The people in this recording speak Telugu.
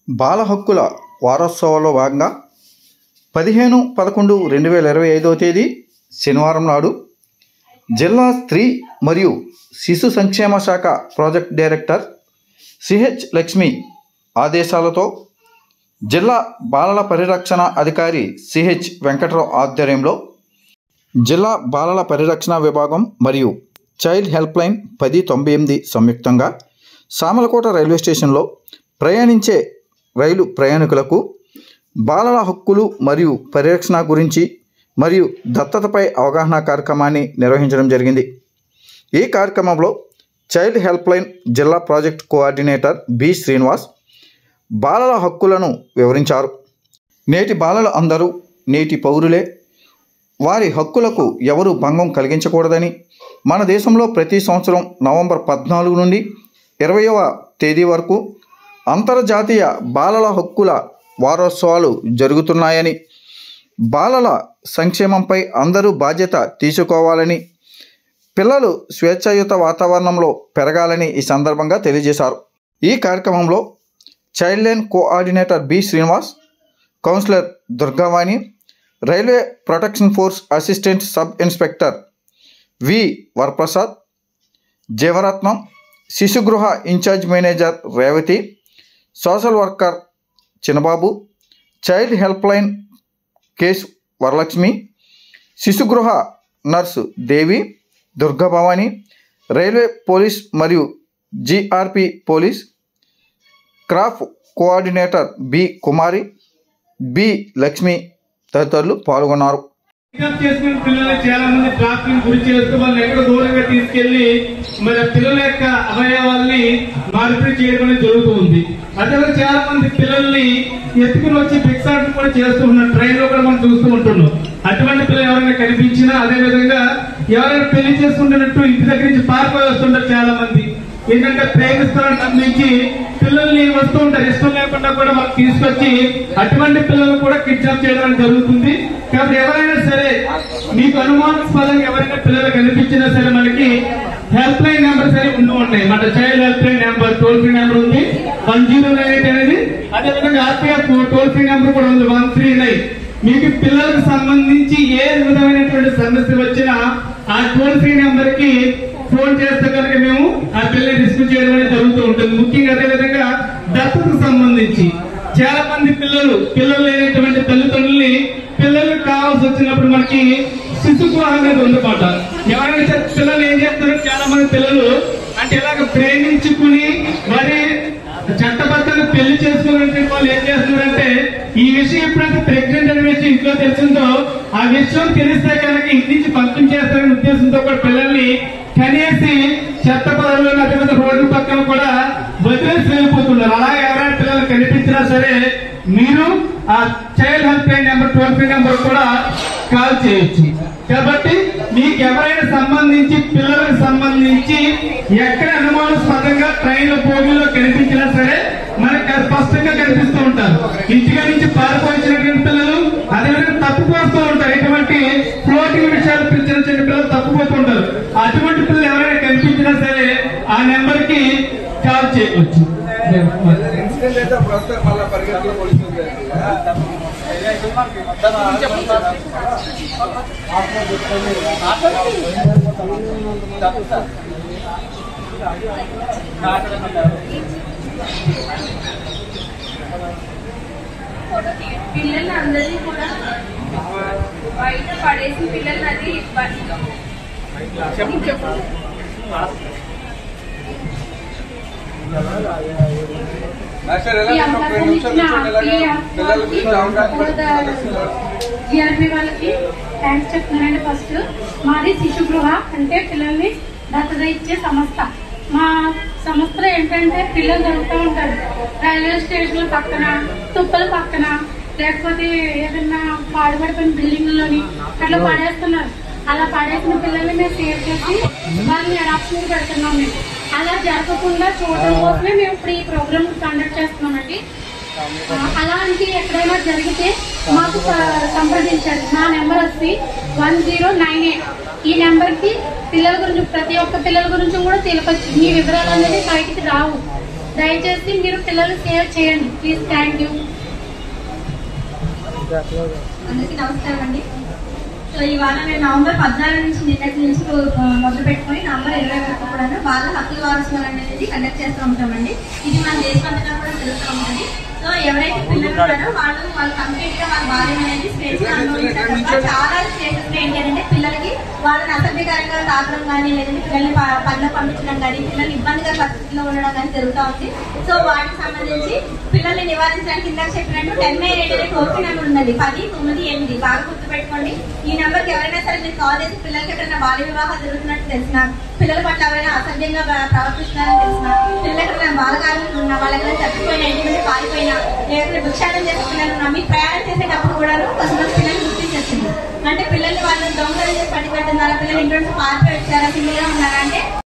బాల హక్కుల వారోత్సవాల్లో భాగంగా 15/11/2025 తేదీ శనివారం నాడు జిల్లా స్త్రీ మరియు శిశు సంక్షేమ శాఖ ప్రాజెక్ట్ డైరెక్టర్ సిహెచ్ లక్ష్మి ఆదేశాలతో జిల్లా బాలల పరిరక్షణ అధికారి సిహెచ్ వెంకట్రావు ఆధ్వర్యంలో జిల్లా బాలల పరిరక్షణ విభాగం మరియు చైల్డ్ హెల్ప్ లైన్ 1098 సంయుక్తంగా సామలకోట రైల్వే స్టేషన్లో ప్రయాణించే రైలు ప్రయాణికులకు బాలల హక్కులు మరియు పరిరక్షణ గురించి మరియు దత్తతపై అవగాహన కార్యక్రమాన్ని నిర్వహించడం జరిగింది. ఈ కార్యక్రమంలో చైల్డ్ హెల్ప్ లైన్ జిల్లా ప్రాజెక్ట్ కోఆర్డినేటర్ బి శ్రీనివాస్ బాలల హక్కులను వివరించారు. నేటి బాలలు అందరూ నేటి పౌరులే, వారి హక్కులకు ఎవరు భంగం కలిగించకూడదని మన దేశంలో ప్రతి సంవత్సరం నవంబర్ 14 నుండి 20వ తేదీ వరకు అంతర్జాతీయ బాలల హక్కుల వారోత్సవాలు జరుగుతున్నాయని, బాలల సంక్షేమంపై అందరూ బాధ్యత తీసుకోవాలని, పిల్లలు స్వేచ్ఛాయుత వాతావరణంలో పెరగాలని ఈ సందర్భంగా తెలియజేశారు. ఈ కార్యక్రమంలో child line coordinator B Srinivas, counsellor Durgavani, railway protection force assistant sub inspector V Varaprasad, Jeevaratnam, శిశుగృహ in charge manager Revathi, social worker Chinnababu, child help line case Varalakshmi, శిశుగృహ nurse Devi, Durgabhavani, railway police మరియు జిఆర్పి పోలీస్, క్రాఫ్ coordinator B Kumari, B Lakshmi తదితరులు పాల్గొన్నారు. పిల్లల్ని చాలా మంది ట్రాఫిక్ గురి చేస్తూ వాళ్ళని ఎక్కడ దూరంగా తీసుకెళ్లి మరి పిల్లల యొక్క అవయవాల్ని మార్పిడి చేయడం జరుగుతూ ఉంది. అదే చాలా మంది పిల్లల్ని ఎత్తుకుని వచ్చి భిక్షాటన కూడా చేస్తూ ఉన్నారు. ట్రైన్ లో కూడా మనం చూస్తూ ఉంటున్నాం. అటువంటి పిల్లలు ఎవరైనా కనిపించినా, అదే విధంగా ఎవరైనా పెళ్లి చేసుకుంటున్నట్టు ఇంటి దగ్గర నుంచి పారిపోయి వస్తుంటారు. చాలా మంది ఏంటంటే ప్రేమిస్తారని నమ్మించి పిల్లల్ని వస్తూ ఉంటారు. ఇష్టం లేకుండా కూడా వాళ్ళు తీసుకొచ్చి అటువంటి పిల్లలు కూడా కిడ్నాప్ చేయడం జరుగుతుంది. కాబట్టి ఎవరైనా సరే మీకు అనుమానాస్పదంగా ఎవరైనా పిల్లలు కనిపించినా సరే మనకి హెల్ప్ లైన్ నెంబర్ సరే ఉన్నాయి. మన child help line number toll free number ఉంది 1098 అనేది. అదేవిధంగా ఆర్పిఎఫ్ టోల్ ఫ్రీ నెంబర్ కూడా ఉంది 139. మీకు పిల్లలకు సంబంధించి ఏ విధమైనటువంటి సమస్య వచ్చినా ఆ టోల్ ఫ్రీ నెంబర్ కి ఫోన్ చేస్తే కనుక మేము ఆ పిల్లల్ని రిస్క్ చేయడం అనేది జరుగుతూ ఉంటుంది. ముఖ్యంగా అదేవిధంగా దత్తతకు సంబంధించి చాలా మంది పిల్లలు లేనటువంటి తల్లిదండ్రుల్ని పిల్లలకు కావాల్సి వచ్చినప్పుడు మనకి శిశుగృహం అనేది ఉందన్నమాట. ఎవరైనా పిల్లలు ఏం చేస్తారు, చాలా మంది పిల్లలు అంటే ఇలాగ ప్రేమించుకుని మరి చట్టబద్ధంగా పెళ్లి చేసుకునే వాళ్ళు ఏం చేస్తున్నారంటే ఈ విషయం ఎప్పుడైతే ప్రెగ్నెంట్ అనే విషయం ఇంట్లో తెలిసిందో ఆ విషయం తెలిస్తే కనుక ఇంటి నుంచి పంపించేస్తారనే ఉద్దేశంతో కూడా పిల్లల్ని కనేసి చెత్త పదవులు అదేవిధంగా రోడ్డు పక్కన కూడా వదిలేసి వెళ్ళిపోతున్నారు. అలాగే ఎవరైనా పిల్లలు కనిపించినా సరే మీరు ఆ child help line number toll free number కూడా కాల్ చేయొచ్చు. కాబట్టి మీకు ఎవరైనా సంబంధించి పిల్లలకు సంబంధించి ఎక్కడ అనుమానాస్పదంగా ట్రైన్ బోగిలో కనిపించినా సరే మనకు స్పష్టంగా కనిపిస్తూ ఉంటారు. ఇంటికి నుంచి పారిపోయించినటువంటి పిల్లలు అదేవిధంగా తప్పుపోతూ ఉంటారు. ఎటువంటి ఫ్లోటింగ్ విషయాలు చిన్న చిన్న పిల్లలు తప్పుపోతూ ఉంటారు. అటువంటి పిల్లలు ఎవరైనా కనిపించినా సరే ఆ నెంబర్ కి కాల్ చేయవచ్చు. పిల్లల్ని అందరినీ కూడా బయట పడేసి పిల్లల్ని అది జిఆర్బి వాళ్ళకి థ్యాంక్స్ చెప్తున్నానండి. ఫస్ట్ మాది శిశుగృహ అంటే పిల్లల్ని దత్తత ఇచ్చే సంస్థ. మా సంస్థలో ఏంటంటే పిల్లలు దొరుకుతూ ఉంటారు రైల్వే స్టేషన్ పక్కన, తుప్పల పక్కన, లేకపోతే ఏదైనా పాడుపడిపోయిన బిల్డింగ్లోని అట్లా పడేస్తున్నారు. అలా పడేసిన పిల్లల్ని మేము సేవ్ చేసి వాళ్ళని అడాప్షన్ పెడుతున్నాం. మేము అలా జరగకుండా చూడడం కోసమే మేము ఇప్పుడు ఈ ప్రోగ్రామ్ కండక్ట్ చేస్తున్నామండి. అలాంటి ఎక్కడైనా జరిగితే మాకు సంప్రదించండి. నా నెంబర్ వచ్చి 1098. ఈ నెంబర్కి పిల్లల గురించి ప్రతి ఒక్క పిల్లల గురించి కూడా తెలియచ్చు. మీ వివరాలు అనేది బయటికి రావు. దయచేసి మీరు పిల్లలు సేవ్ చేయండి ప్లీజ్. Thank you. అందరికీ నమస్కారం అండి. సో ఇవాళ నేను నవంబర్ 14 నుంచి నిన్నటి నుంచి మొదలు పెట్టుకుని నవంబర్ 20 వరకు కూడా బాల హక్కుల వారోత్సవాలు అనేది కండక్ట్ చేస్తూ ఉంటామండి. ఇది మన దేశమంతటా కూడా జరుగుతూ ఉంటుంది. సో ఎవరైతే పిల్లలు ఉన్నారో వాళ్ళు కంప్లీట్ గా వాళ్ళ బాల్యం అనేది స్పేస్ అనుభవించారు. చాలా స్టేజెస్ ఏంటంటే పిల్లలకి వాళ్ళని అసభ్యకరంగా తాకడం కానీ, లేదంటే పిల్లల్ని పనులకు పంపించడం కానీ, పిల్లలు ఇబ్బందిగా పరిస్థితుల్లో ఉండడం కానీ జరుగుతూ ఉంది. సో వాటికి సంబంధించి పిల్లల్ని నివారించడానికి ఇందాక చెప్పినట్టు 1098 అనే టోల్ ఫ్రీ నెంబర్ ఉన్నది. 1098 బాగా గుర్తుపెట్టుకోండి. ఈ నెంబర్కి ఎవరైనా సరే మీరు కాల్ చేసి పిల్లలకి ఎక్కడైనా బాల్య వివాహాలు జరుగుతున్నట్టు తెలిసిన, పిల్లల పట్ల ఎవరైనా అసభ్యంగా ప్రవర్తిస్తున్నారని తెలిసిన, పిల్లలు ఎక్కడైనా బాలకారులు ఉన్న, వాళ్ళ ఎక్కడైనా చచ్చిపోయిన, ఇంటి మీద పారిపోయినా, లేకపోతే భిక్షాటం చేసే పిల్లలు ఉన్నా, మీరు ప్రయాణం చేసేటప్పుడు కూడా కొంతమంది పిల్లలు గుర్తించొచ్చింది. అంటే పిల్లల్ని వాళ్ళు దొంగలు చేసి పట్టి పెడుతున్నారా, పిల్లలు ఇంట్లో నుంచి పారిపోయి వచ్చారా, సింగిల్గా ఉన్నారా అంటే